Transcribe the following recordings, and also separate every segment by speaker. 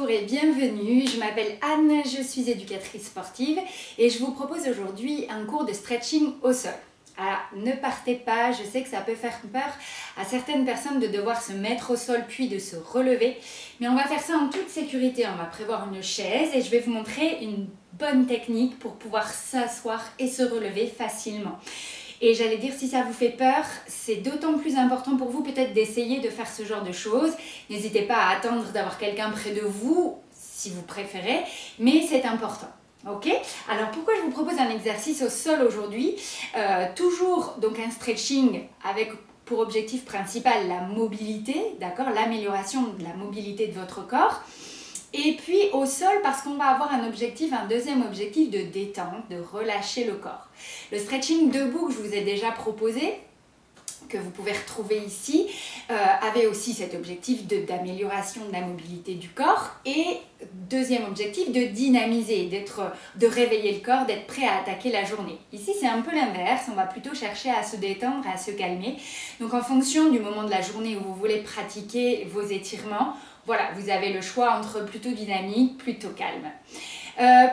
Speaker 1: Bonjour et bienvenue, je m'appelle Anne, je suis éducatrice sportive et je vous propose aujourd'hui un cours de stretching au sol. Alors, ne partez pas, je sais que ça peut faire peur à certaines personnes de devoir se mettre au sol puis de se relever, mais on va faire ça en toute sécurité. On va prévoir une chaise et je vais vous montrer une bonne technique pour pouvoir s'asseoir et se relever facilement. Et j'allais dire, si ça vous fait peur, c'est d'autant plus important pour vous peut-être d'essayer de faire ce genre de choses. N'hésitez pas à attendre d'avoir quelqu'un près de vous, si vous préférez, mais c'est important. Ok? Alors pourquoi je vous propose un exercice au sol aujourd'hui? Toujours donc un stretching avec pour objectif principal la mobilité, d'accord? L'amélioration de la mobilité de votre corps. Et puis au sol, parce qu'on va avoir un deuxième objectif de détente, de relâcher le corps. Le stretching debout que je vous ai déjà proposé, que vous pouvez retrouver ici, avait aussi cet objectif d'amélioration de la mobilité du corps et deuxième objectif de dynamiser, de réveiller le corps, d'être prêt à attaquer la journée. Ici c'est un peu l'inverse, on va plutôt chercher à se détendre, à se calmer. Donc en fonction du moment de la journée où vous voulez pratiquer vos étirements, voilà, vous avez le choix entre plutôt dynamique, plutôt calme.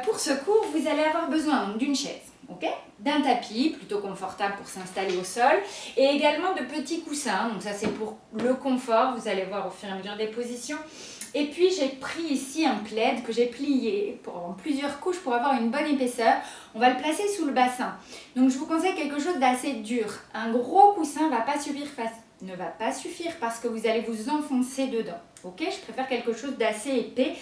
Speaker 1: Pour ce cours, vous allez avoir besoin d'une chaise. Okay, d'un tapis plutôt confortable pour s'installer au sol et également de petits coussins, donc ça c'est pour le confort, vous allez voir au fur et à mesure des positions. Et puis j'ai pris ici un plaid que j'ai plié en plusieurs couches pour avoir une bonne épaisseur. On va le placer sous le bassin. Donc je vous conseille quelque chose d'assez dur. Un gros coussin ne va pas suffire parce que vous allez vous enfoncer dedans. Ok, je préfère quelque chose d'assez épais.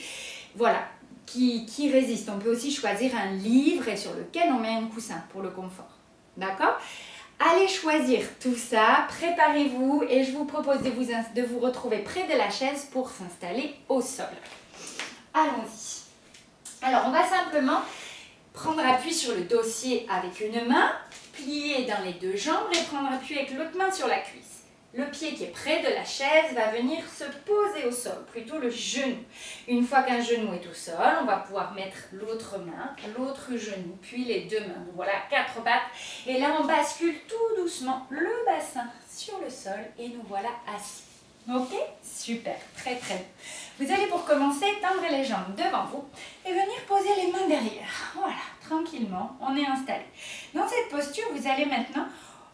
Speaker 1: Voilà. Qui résiste. On peut aussi choisir un livre et sur lequel on met un coussin pour le confort. D'accord? Allez choisir tout ça, préparez-vous et je vous propose de vous retrouver près de la chaise pour s'installer au sol. Allons-y. Alors, on va simplement prendre appui sur le dossier avec une main, plier dans les deux jambes et prendre appui avec l'autre main sur la cuisse. Le pied qui est près de la chaise va venir se poser au sol, plutôt le genou. Une fois qu'un genou est au sol, on va pouvoir mettre l'autre main, l'autre genou, puis les deux mains. Donc voilà, 4 pattes. Et là, on bascule tout doucement le bassin sur le sol et nous voilà assis. Ok? Super, très très bien. Vous allez pour commencer tendre les jambes devant vous et venir poser les mains derrière. Voilà, tranquillement, on est installé. Dans cette posture, vous allez maintenant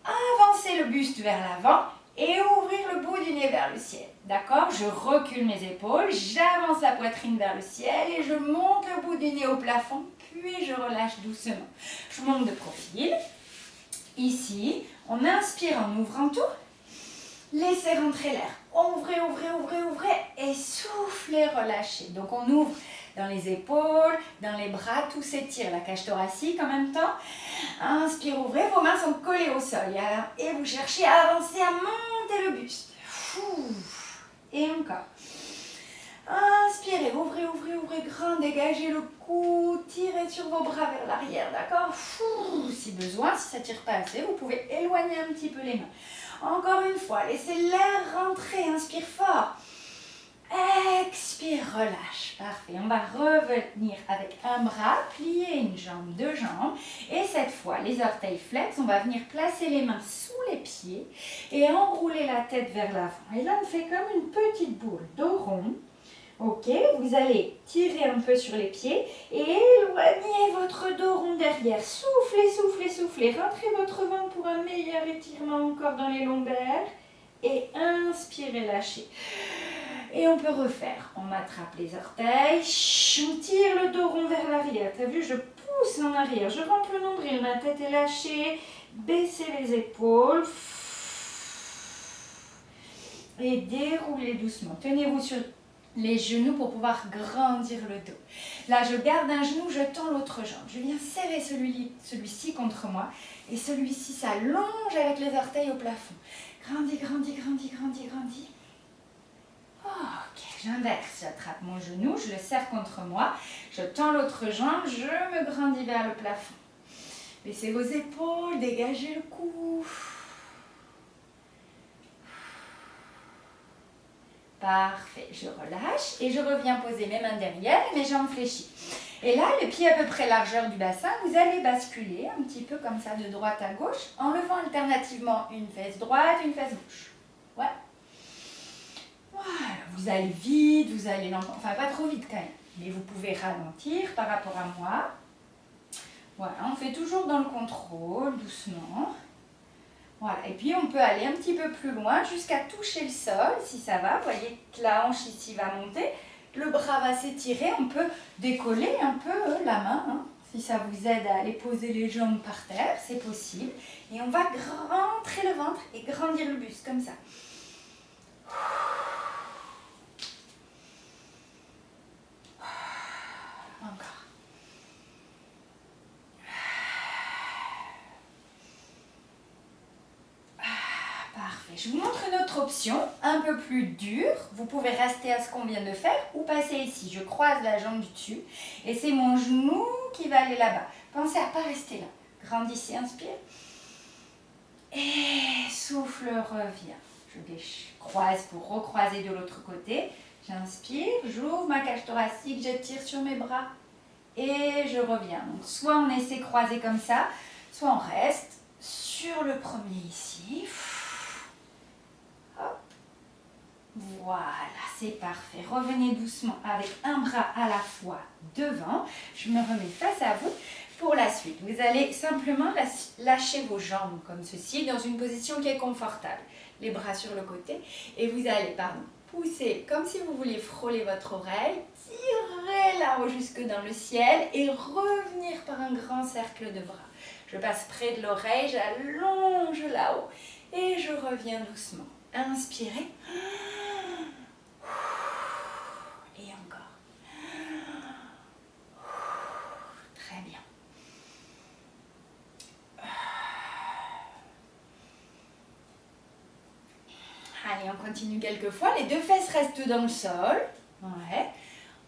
Speaker 1: avancer le buste vers l'avant et ouvrir le bout du nez vers le ciel. D'accord? Je recule mes épaules, j'avance la poitrine vers le ciel et je monte le bout du nez au plafond, puis je relâche doucement. Je monte de profil. Ici, on inspire en ouvrant tout. Laissez rentrer l'air. Ouvrez, ouvrez, ouvrez, ouvrez et soufflez, relâchez. Donc on ouvre dans les épaules, dans les bras, tout s'étire, la cage thoracique en même temps. Inspire, ouvrez, vos mains sont collées au sol. Et vous cherchez à avancer, à monter le buste. Et encore. Inspirez, ouvrez, ouvrez, ouvrez, grand, dégagez le cou, tirez sur vos bras vers l'arrière, d'accord? Si besoin, si ça ne tire pas assez, vous pouvez éloigner un petit peu les mains. Encore une fois, laissez l'air rentrer, inspire fort. Expire, relâche. Parfait. On va revenir avec un bras, plier une jambe, deux jambes. Et cette fois, les orteils flex, on va venir placer les mains sous les pieds et enrouler la tête vers l'avant. Et là, on fait comme une petite boule, dos rond. Ok, vous allez tirer un peu sur les pieds et éloigner votre dos rond derrière. Soufflez, soufflez, soufflez. Rentrez votre ventre pour un meilleur étirement encore dans les lombaires. Et inspirez, lâchez. Et on peut refaire. On attrape les orteils, on tire le dos rond vers l'arrière. Tu as vu, je pousse en arrière, je rentre le nombril, ma tête est lâchée. Baissez les épaules. Et déroulez doucement. Tenez-vous sur les genoux pour pouvoir grandir le dos. Là, je garde un genou, je tends l'autre jambe. Je viens serrer celui-ci contre moi. Et celui-ci s'allonge avec les orteils au plafond. Grandis, grandis, grandis, grandis, grandis. Ok, j'inverse, j'attrape mon genou, je le serre contre moi, je tends l'autre jambe, je me grandis vers le plafond. Baissez vos épaules, dégagez le cou. Parfait, je relâche et je reviens poser mes mains derrière et mes jambes fléchies. Et là, le pied à peu près largeur du bassin, vous allez basculer un petit peu comme ça de droite à gauche en levant alternativement une fesse droite, une fesse gauche. Ouais. Voilà, vous vous allez vite, vous allez lentement, enfin pas trop vite quand même. Mais vous pouvez ralentir par rapport à moi. Voilà, on fait toujours dans le contrôle, doucement. Voilà, et puis on peut aller un petit peu plus loin jusqu'à toucher le sol, si ça va. Vous voyez que la hanche ici va monter, le bras va s'étirer, on peut décoller un peu la main. Hein. Si ça vous aide à aller poser les jambes par terre, c'est possible. Et on va rentrer le ventre et grandir le buste, comme ça. Encore. Parfait. Je vous montre une autre option, un peu plus dure. Vous pouvez rester à ce qu'on vient de faire ou passer ici. Je croise la jambe du dessus et c'est mon genou qui va aller là-bas. Pensez à ne pas rester là. Grandissez, inspire. Et souffle, revient. Je croise pour recroiser de l'autre côté. J'inspire, j'ouvre ma cage thoracique, j'étire sur mes bras et je reviens. Donc soit on essaie de croiser comme ça, soit on reste sur le premier ici. Hop. Voilà, c'est parfait. Revenez doucement avec un bras à la fois devant. Je me remets face à vous. Pour la suite, vous allez simplement lâcher vos jambes comme ceci dans une position qui est confortable. Les bras sur le côté et vous allez, pousser comme si vous vouliez frôler votre oreille, tirer là-haut jusque dans le ciel et revenir par un grand cercle de bras. Je passe près de l'oreille, j'allonge là-haut et je reviens doucement. Inspirez. Et encore. Très bien. Allez, on continue quelques fois. Les deux fesses restent dans le sol. Ouais.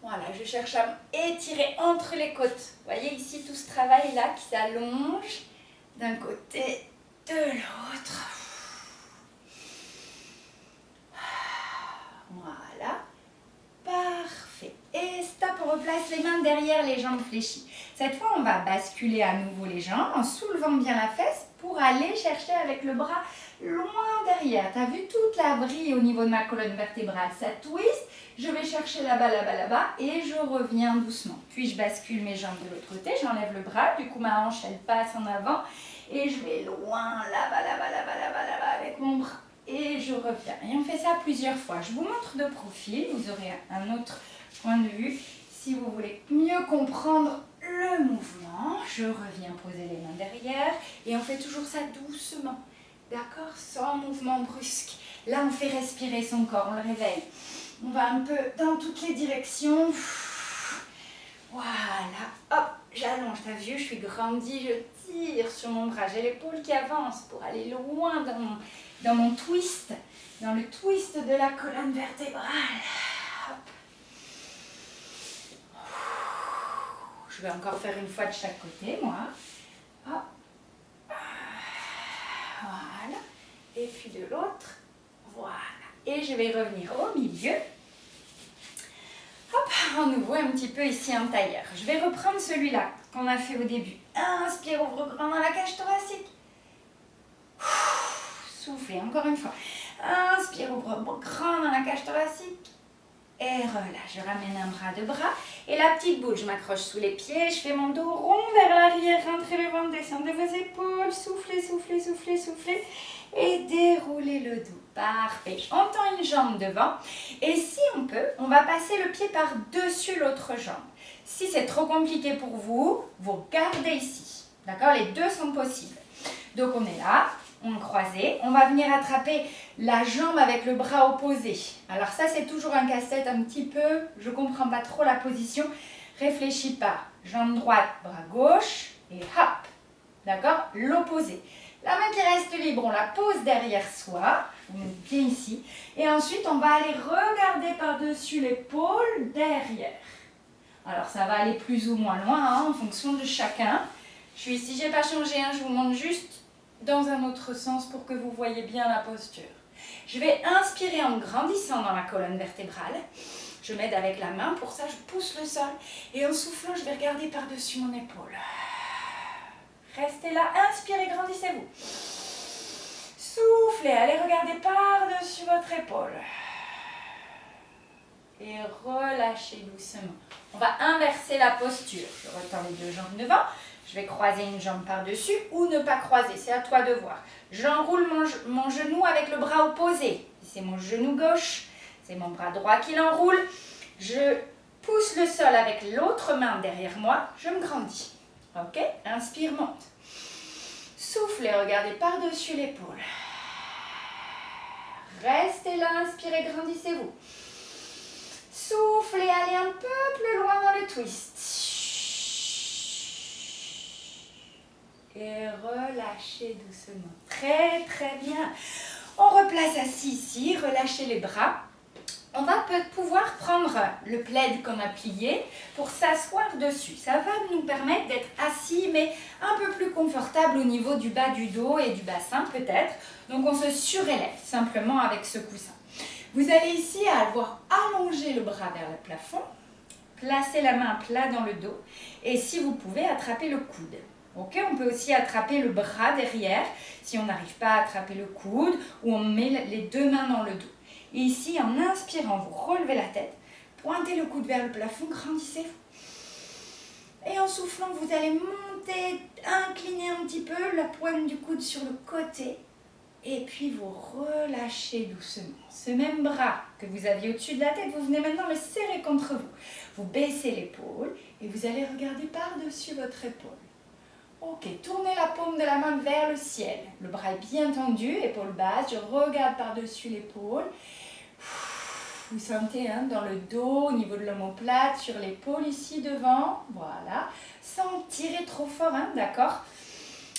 Speaker 1: Voilà, je cherche à étirer entre les côtes. Vous voyez ici tout ce travail-là qui s'allonge d'un côté, de l'autre. Voilà. Parfait. Et stop, on replace les mains derrière les jambes fléchies. Cette fois, on va basculer à nouveau les jambes en soulevant bien la fesse pour aller chercher avec le bras loin derrière. Tu as vu toute la vrille au niveau de ma colonne vertébrale. Ça twist. Je vais chercher là-bas, là-bas, là-bas et je reviens doucement. Puis je bascule mes jambes de l'autre côté. J'enlève le bras. Du coup, ma hanche, elle passe en avant. Et je vais loin, là-bas, là-bas, là-bas, là-bas, là-bas avec mon bras. Et je reviens. Et on fait ça plusieurs fois. Je vous montre de profil. Vous aurez un autre point de vue. Si vous voulez mieux comprendre le mouvement, je reviens poser les mains derrière. Et on fait toujours ça doucement. D'accord? Sans mouvement brusque. Là, on fait respirer son corps. On le réveille. On va un peu dans toutes les directions. Voilà. Hop, j'allonge. T'as vu, je suis grandie. Je tire sur mon bras. J'ai l'épaule qui avance pour aller loin dans mon twist. Dans le twist de la colonne vertébrale. Hop. Je vais encore faire une fois de chaque côté, moi. Hop. Voilà. Et puis de l'autre. Voilà. Et je vais revenir au milieu. Hop, à nouveau un petit peu ici en tailleur. Je vais reprendre celui-là qu'on a fait au début. Inspire, ouvre grand dans la cage thoracique. Soufflez, encore une fois. Inspire, ouvre grand dans la cage thoracique. Et relâche, je ramène un bras, deux bras. Et la petite boule, je m'accroche sous les pieds. Je fais mon dos rond vers l'arrière. Rentrez le ventre, descendez vos épaules. Soufflez, soufflez, soufflez, soufflez. Et déroulez le dos. Parfait. On tend une jambe devant. Et si on peut, on va passer le pied par-dessus l'autre jambe. Si c'est trop compliqué pour vous, vous gardez ici. D'accord? Les deux sont possibles. Donc on est là, on est croisé. On va venir attraper la jambe avec le bras opposé. Alors ça, c'est toujours un casse-tête un petit peu. Je ne comprends pas trop la position. Réfléchis pas. Jambe droite, bras gauche. Et hop. D'accord? L'opposé. La main qui reste libre, on la pose derrière soi. On met bien ici. Et ensuite, on va aller regarder par-dessus l'épaule derrière. Alors, ça va aller plus ou moins loin hein, en fonction de chacun. Je suis ici, je n'ai pas changé. Hein, je vous montre juste dans un autre sens pour que vous voyez bien la posture. Je vais inspirer en grandissant dans la colonne vertébrale. Je m'aide avec la main. Pour ça, je pousse le sol. Et en soufflant, je vais regarder par-dessus mon épaule. Restez là, inspirez, grandissez-vous. Soufflez, allez regarder par-dessus votre épaule. et relâchez doucement. On va inverser la posture. Je retends les deux jambes devant. Je vais croiser une jambe par-dessus ou ne pas croiser, c'est à toi de voir. J'enroule mon genou avec le bras opposé. C'est mon genou gauche, c'est mon bras droit qui l'enroule. Je pousse le sol avec l'autre main derrière moi, je me grandis. Ok? Inspire, monte. Soufflez, regardez par-dessus l'épaule. Restez là, inspirez, grandissez-vous. Soufflez, allez un peu plus loin dans le twist. Et relâchez doucement. Très, très bien. On replace assis ici, relâchez les bras. On va pouvoir prendre le plaid qu'on a plié pour s'asseoir dessus. Ça va nous permettre d'être assis, mais un peu plus confortable au niveau du bas du dos et du bassin peut-être. Donc on se surélève simplement avec ce coussin. Vous allez ici avoir allongé le bras vers le plafond, placer la main plat dans le dos et si vous pouvez attraper le coude. Ok, on peut aussi attraper le bras derrière si on n'arrive pas à attraper le coude ou on met les deux mains dans le dos. Et ici, en inspirant, vous relevez la tête, pointez le coude vers le plafond, grandissez-vous. Et en soufflant, vous allez monter, incliner un petit peu la pointe du coude sur le côté. Et puis vous relâchez doucement. Ce même bras que vous aviez au-dessus de la tête, vous venez maintenant le serrer contre vous. Vous baissez l'épaule et vous allez regarder par-dessus votre épaule. Ok, tournez la paume de la main vers le ciel. Le bras est bien tendu, épaule basse. Je regarde par-dessus l'épaule. Vous sentez dans le dos, au niveau de l'omoplate, sur l'épaule ici devant. Voilà. Sans tirer trop fort, d'accord?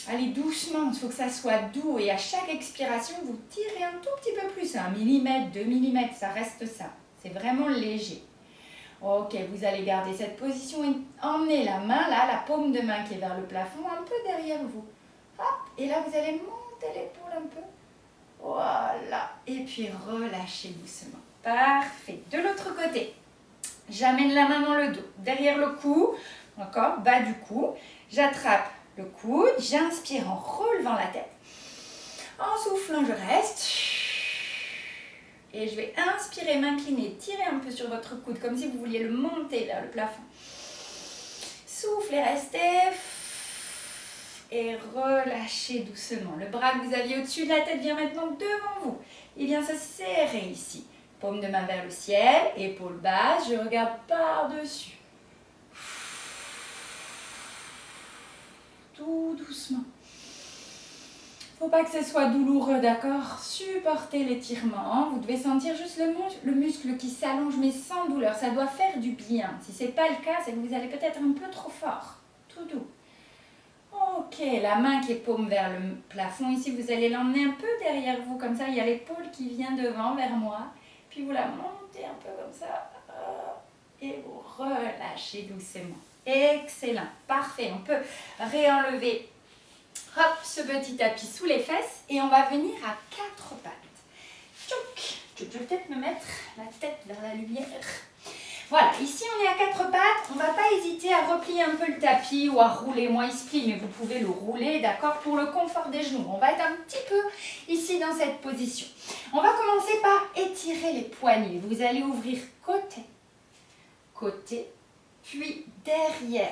Speaker 1: Allez doucement, il faut que ça soit doux. Et à chaque expiration, vous tirez un tout petit peu plus. 1 mm, 2 mm, ça reste ça. C'est vraiment léger. Ok, vous allez garder cette position et emmener la main là, la paume de main qui est vers le plafond, un peu derrière vous. Hop, et là vous allez monter l'épaule un peu. Voilà, et puis relâchez doucement. Parfait. De l'autre côté, j'amène la main dans le dos, derrière le cou, encore, bas du cou. J'attrape le coude, j'inspire en relevant la tête. En soufflant, je reste. Et je vais inspirer, m'incliner, tirer un peu sur votre coude, comme si vous vouliez le monter vers le plafond. Soufflez, restez. Et relâchez doucement. Le bras que vous aviez au-dessus de la tête vient maintenant devant vous. Il vient se serrer ici. Paume de main vers le ciel, épaule basse, je regarde par-dessus. Tout doucement. Il ne faut pas que ce soit douloureux, d'accord? Supportez l'étirement. Vous devez sentir juste le muscle qui s'allonge, mais sans douleur. Ça doit faire du bien. Si ce n'est pas le cas, c'est que vous allez peut-être un peu trop fort. Tout doux. Ok, la main qui est paume vers le plafond. Ici, vous allez l'emmener un peu derrière vous. Comme ça, il y a l'épaule qui vient devant, vers moi. Puis vous la montez un peu comme ça. Et vous relâchez doucement. Excellent. Parfait. On peut réenlever hop, ce petit tapis sous les fesses et on va venir à 4 pattes. Tchouk. Je vais peut-être me mettre la tête vers la lumière. Voilà, ici on est à 4 pattes. On ne va pas hésiter à replier un peu le tapis ou à rouler. Moi, il se plie, mais vous pouvez le rouler, d'accord, pour le confort des genoux. On va être un petit peu ici dans cette position. On va commencer par étirer les poignets. Vous allez ouvrir côté, côté, puis derrière.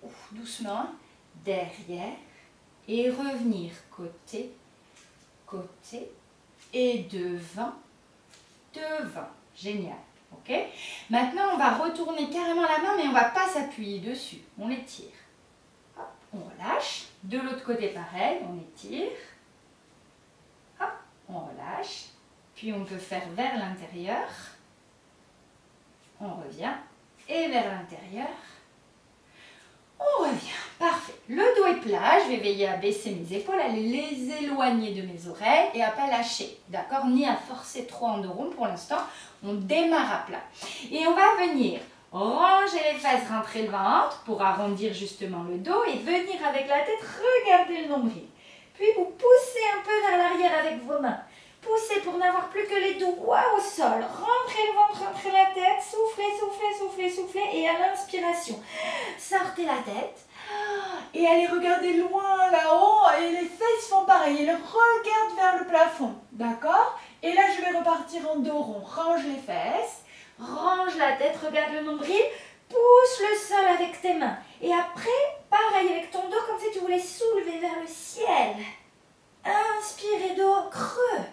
Speaker 1: Ouf, doucement, derrière. Et revenir côté, côté et devant, devant. Génial. Ok? Maintenant, on va retourner carrément la main, mais on ne va pas s'appuyer dessus. On l'étire. Hop, on relâche. De l'autre côté, pareil, on étire. Hop, on relâche. Puis on peut faire vers l'intérieur. On revient. Et vers l'intérieur. On revient. Parfait. Le dos est plat. Je vais veiller à baisser mes épaules, à les éloigner de mes oreilles et à ne pas lâcher. D'accord? Ni à forcer trop en dos rond pour l'instant. On démarre à plat. Et on va venir ranger les fesses, rentrer le ventre pour arrondir justement le dos et venir avec la tête regarder le nombril. Puis vous poussez un peu vers l'arrière avec vos mains. Poussez pour n'avoir plus que les doigts au sol. Rentrez le ventre, rentrez la tête. Soufflez, soufflez, soufflez, soufflez. Et à l'inspiration, sortez la tête. Et allez regarder loin là-haut. Et les fesses font pareil. Et le regardent vers le plafond. D'accord? Et là, je vais repartir en dos rond. Range les fesses.
Speaker 2: range la tête, regarde le nombril, pousse le sol avec tes mains. Et après, pareil avec ton dos, comme si tu voulais soulever vers le ciel. Inspirez dos creux.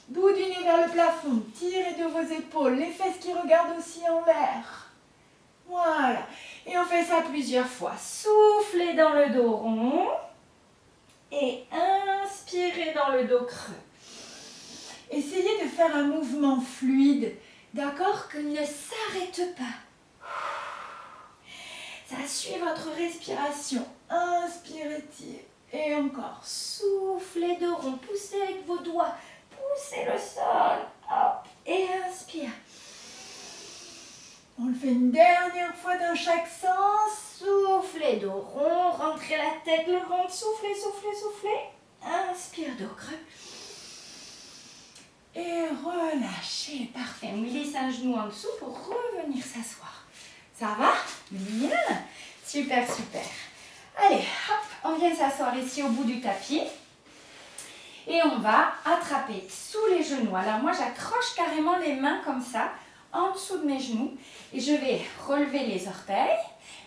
Speaker 1: Bout du nez vers le plafond, tirez de vos épaules, les fesses qui regardent aussi en l'air. Voilà. Et on fait ça plusieurs fois.
Speaker 2: Soufflez dans le dos rond. Et inspirez dans le dos creux.
Speaker 1: Essayez de faire un mouvement fluide, d'accord, que ne s'arrête pas. Ça suit votre respiration. Inspirez, tirez. Et encore.
Speaker 2: Soufflez dos rond. Poussez avec vos doigts. Poussez le sol. Hop. Et inspire.
Speaker 1: On le fait une dernière fois dans chaque sens.
Speaker 2: Soufflez dos rond. Rentrez la tête, le ventre. Soufflez, soufflez, soufflez. Inspire dos creux.
Speaker 1: Et relâchez. Parfait.
Speaker 2: On glisse un genou en dessous pour revenir s'asseoir.
Speaker 1: Ça va?
Speaker 2: Bien. Super, super. Allez, hop, on vient s'asseoir ici au bout du tapis. Et on va attraper sous les genoux. Alors moi, j'accroche carrément les mains comme ça, en dessous de mes genoux. Et je vais relever les orteils.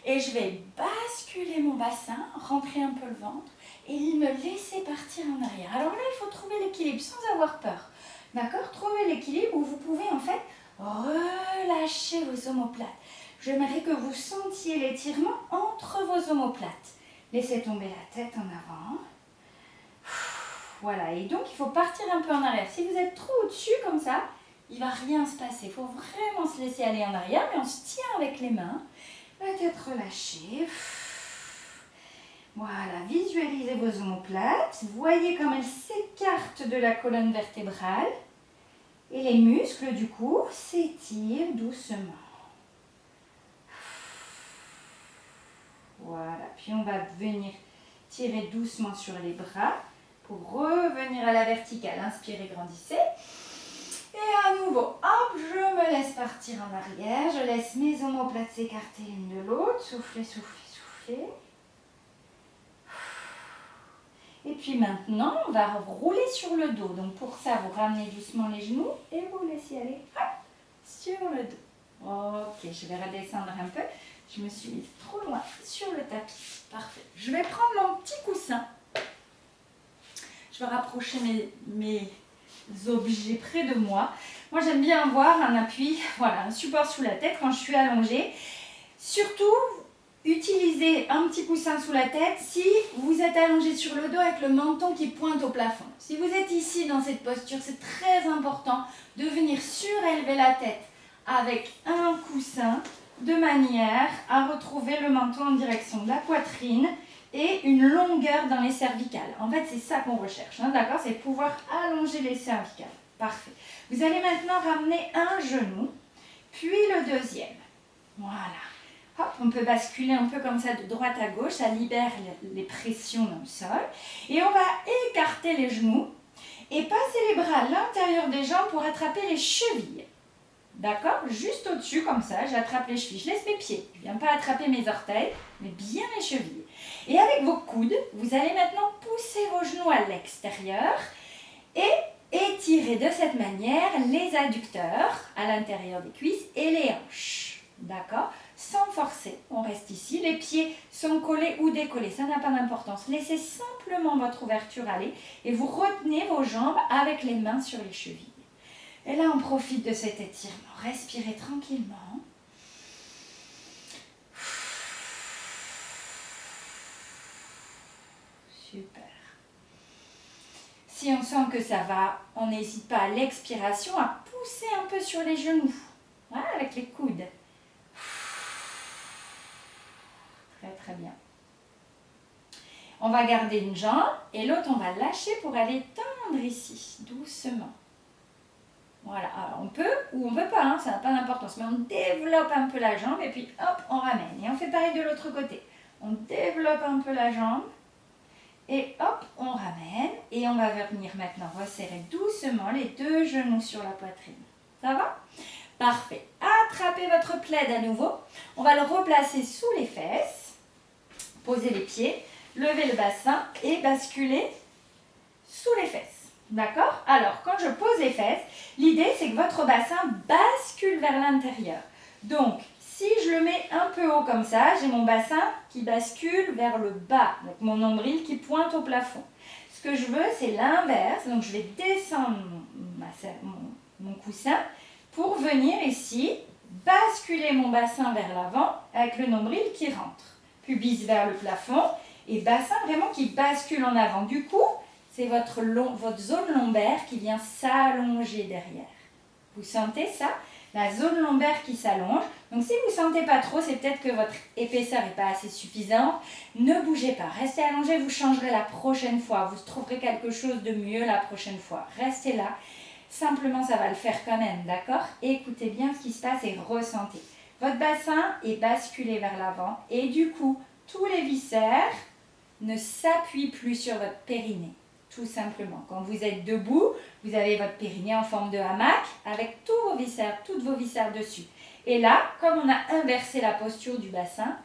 Speaker 2: Et je vais basculer mon bassin, rentrer un peu le ventre. Et me laisser partir en arrière. Alors là, il faut trouver l'équilibre sans avoir peur. D'accord? Trouvez l'équilibre où vous pouvez en fait relâcher vos omoplates. J'aimerais que vous sentiez l'étirement entre vos omoplates. Laissez tomber la tête en avant. Voilà, et donc il faut partir un peu en arrière. Si vous êtes trop au-dessus comme ça, il ne va rien se passer. Il faut vraiment se laisser aller en arrière, mais on se tient avec les mains. La tête relâchée. Voilà, visualisez vos omoplates. Voyez comme elles s'écartent de la colonne vertébrale. Et les muscles du cou s'étirent doucement. Voilà, puis on va venir tirer doucement sur les bras pour revenir à la verticale. Inspirez, grandissez. Et à nouveau, hop, je me laisse partir en arrière. Je laisse mes omoplates s'écarter l'une de l'autre. Soufflez, soufflez, soufflez. Et puis maintenant, on va rouler sur le dos. Donc pour ça, vous ramenez doucement les genoux et vous laissez aller hop, sur le dos. Ok, je vais redescendre un peu. Je me suis mise trop loin sur le tapis. Parfait. Je vais prendre mon petit coussin. Je vais rapprocher mes objets près de moi. Moi, j'aime bien avoir un appui, voilà, un support sous la tête quand je suis allongée. Surtout, utilisez un petit coussin sous la tête si vous êtes allongé sur le dos avec le menton qui pointe au plafond. Si vous êtes ici dans cette posture, c'est très important de venir surélever la tête avec un coussin de manière à retrouver le menton en direction de la poitrine et une longueur dans les cervicales. En fait, c'est ça qu'on recherche, hein, d'accord? C'est pouvoir allonger les cervicales. Parfait. Vous allez maintenant ramener un genou, puis le deuxième. Voilà. Hop, on peut basculer un peu comme ça de droite à gauche, ça libère les pressions dans le sol. Et on va écarter les genoux et passer les bras à l'intérieur des jambes pour attraper les chevilles. D'accord? Juste au-dessus, comme ça, j'attrape les chevilles. Je laisse mes pieds. Je ne viens pas attraper mes orteils, mais bien les chevilles. Et avec vos coudes, vous allez maintenant pousser vos genoux à l'extérieur et étirer de cette manière les adducteurs à l'intérieur des cuisses et les hanches. D'accord? Sans forcer. On reste ici. Les pieds sont collés ou décollés. Ça n'a pas d'importance. Laissez simplement votre ouverture aller et vous retenez vos jambes avec les mains sur les chevilles. Et là, on profite de cet étirement. Respirez tranquillement. Super. Si on sent que ça va, on n'hésite pas à l'expiration à pousser un peu sur les genoux. Voilà, avec les coudes. Très, très bien. On va garder une jambe et l'autre, on va lâcher pour aller tendre ici, doucement. Voilà, alors on peut ou on peut pas, hein, ça n'a pas d'importance, mais on développe un peu la jambe et puis hop, on ramène. Et on fait pareil de l'autre côté. On développe un peu la jambe et hop, on ramène. Et on va venir maintenant resserrer doucement les deux genoux sur la poitrine. Ça va? Parfait. Attrapez votre plaid à nouveau. On va le replacer sous les fesses. Posez les pieds, levez le bassin et basculez sous les fesses. D'accord? Alors, quand je pose les fesses, l'idée c'est que votre bassin bascule vers l'intérieur. Donc, si je le mets un peu haut comme ça, j'ai mon bassin qui bascule vers le bas, donc mon nombril qui pointe au plafond. Ce que je veux, c'est l'inverse, donc je vais descendre mon coussin pour venir ici, basculer mon bassin vers l'avant avec le nombril qui rentre. Pubis vers le plafond et bassin vraiment qui bascule en avant. Du coup, c'est votre zone lombaire qui vient s'allonger derrière. Vous sentez ça? La zone lombaire qui s'allonge. Donc si vous ne sentez pas trop, c'est peut-être que votre épaisseur n'est pas assez suffisante. Ne bougez pas, restez allongé, vous changerez la prochaine fois. Vous trouverez quelque chose de mieux la prochaine fois. Restez là. Simplement, ça va le faire quand même, d'accord? Écoutez bien ce qui se passe et ressentez. Votre bassin est basculé vers l'avant et du coup, tous les viscères ne s'appuient plus sur votre périnée. Tout simplement. Quand vous êtes debout, vous avez votre périnée en forme de hamac avec tous vos viscères, toutes vos viscères dessus. Et là, comme on a inversé la posture du bassin,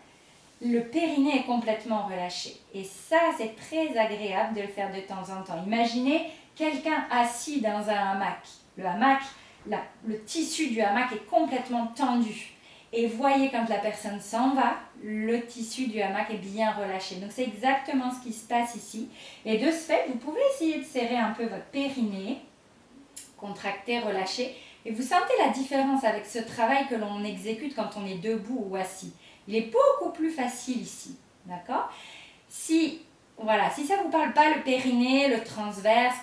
Speaker 2: le périnée est complètement relâché. Et ça, c'est très agréable de le faire de temps en temps. Imaginez quelqu'un assis dans un hamac. Le hamac, le tissu du hamac est complètement tendu. Et voyez quand la personne s'en va, le tissu du hamac est bien relâché. Donc c'est exactement ce qui se passe ici. Et de ce fait, vous pouvez essayer de serrer un peu votre périnée, contracter, relâcher. Et vous sentez la différence avec ce travail que l'on exécute quand on est debout ou assis. Il est beaucoup plus facile ici. D'accord? Si ça ne vous parle pas, le périnée, le transverse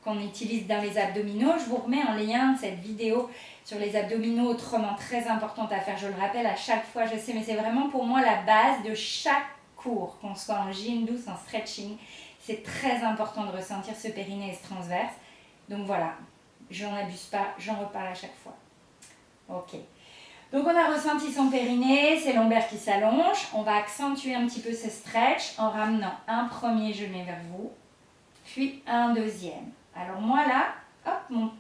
Speaker 2: qu'on utilise dans les abdominaux, je vous remets en lien cette vidéo sur les abdominaux, autrement très importante à faire. Je le rappelle à chaque fois, je sais, mais c'est vraiment pour moi la base de chaque cours, qu'on soit en gym douce, en stretching. C'est très important de ressentir ce périnée et ce transverse. Donc voilà, j'en abuse pas, j'en reparle à chaque fois. Ok. Donc on a ressenti son périnée, ses lombaires qui s'allongent. On va accentuer un petit peu ce stretch en ramenant un premier genou vers vous, puis un deuxième. Alors moi là, hop,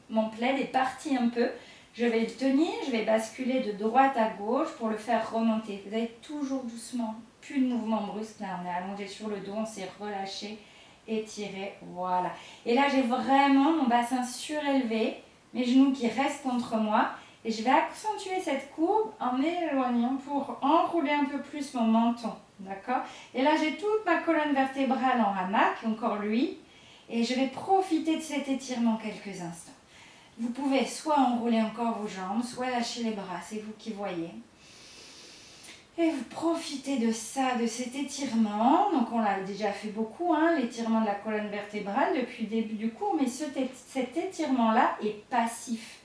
Speaker 2: mon plaid est parti un peu. Je vais le tenir, je vais basculer de droite à gauche pour le faire remonter. Vous allez toujours doucement, plus de mouvement brusque. Là, on est allongé sur le dos, on s'est relâché, étiré, voilà. Et là, j'ai vraiment mon bassin surélevé, mes genoux qui restent contre moi. Et je vais accentuer cette courbe en m'éloignant pour enrouler un peu plus mon menton. D'accord? Et là, j'ai toute ma colonne vertébrale en hamac, encore lui. Et je vais profiter de cet étirement quelques instants. Vous pouvez soit enrouler encore vos jambes, soit lâcher les bras, c'est vous qui voyez. Et vous profitez de ça, de cet étirement. Donc on l'a déjà fait beaucoup, hein, l'étirement de la colonne vertébrale depuis le début du cours, mais cet étirement-là est passif.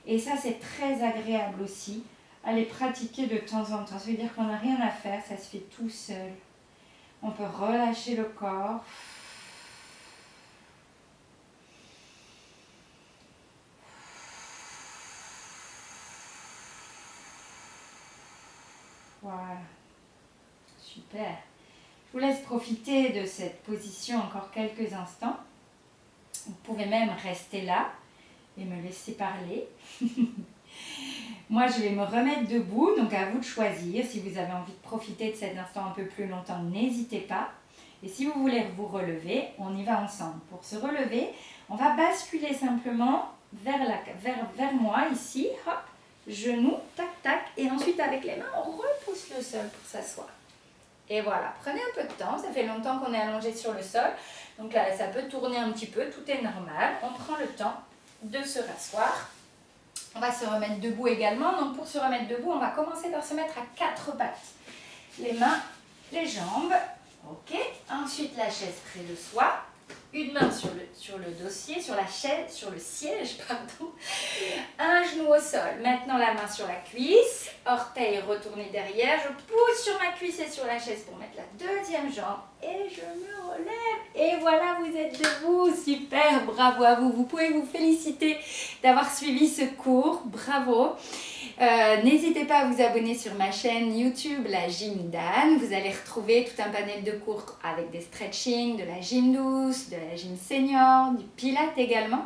Speaker 2: Et ça, c'est très agréable aussi à les pratiquer de temps en temps. Ça veut dire qu'on n'a rien à faire, ça se fait tout seul. On peut relâcher le corps. Voilà, super. Je vous laisse profiter de cette position encore quelques instants. Vous pouvez même rester là et me laisser parler. Moi, je vais me remettre debout, donc à vous de choisir. Si vous avez envie de profiter de cet instant un peu plus longtemps, n'hésitez pas. Et si vous voulez vous relever, on y va ensemble. Pour se relever, on va basculer simplement vers moi ici, hop. Genoux, tac, tac, et ensuite avec les mains, on repousse le sol pour s'asseoir. Et voilà, prenez un peu de temps, ça fait longtemps qu'on est allongé sur le sol, donc là, ça peut tourner un petit peu, tout est normal. On prend le temps de se rasseoir. On va se remettre debout également, donc pour se remettre debout, on va commencer par se mettre à 4 pattes. Les mains, les jambes, ok. Ensuite, la chaise près de soi. Une main sur le dossier, sur la chaise, sur le siège, pardon. Un genou au sol. Maintenant, la main sur la cuisse. Orteil retourné derrière. Je pousse sur ma cuisse et sur la chaise pour mettre la deuxième jambe. Et je me relève. Et voilà, vous êtes debout. Super, bravo à vous. Vous pouvez vous féliciter d'avoir suivi ce cours. Bravo. N'hésitez pas à vous abonner sur ma chaîne YouTube, la Gym d'Anne. Vous allez retrouver tout un panel de cours avec des stretching, de la gym douce, de la gym senior, du pilates également,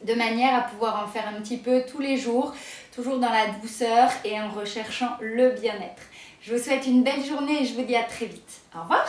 Speaker 2: de manière à pouvoir en faire un petit peu tous les jours, toujours dans la douceur et en recherchant le bien-être. Je vous souhaite une belle journée et je vous dis à très vite. Au revoir!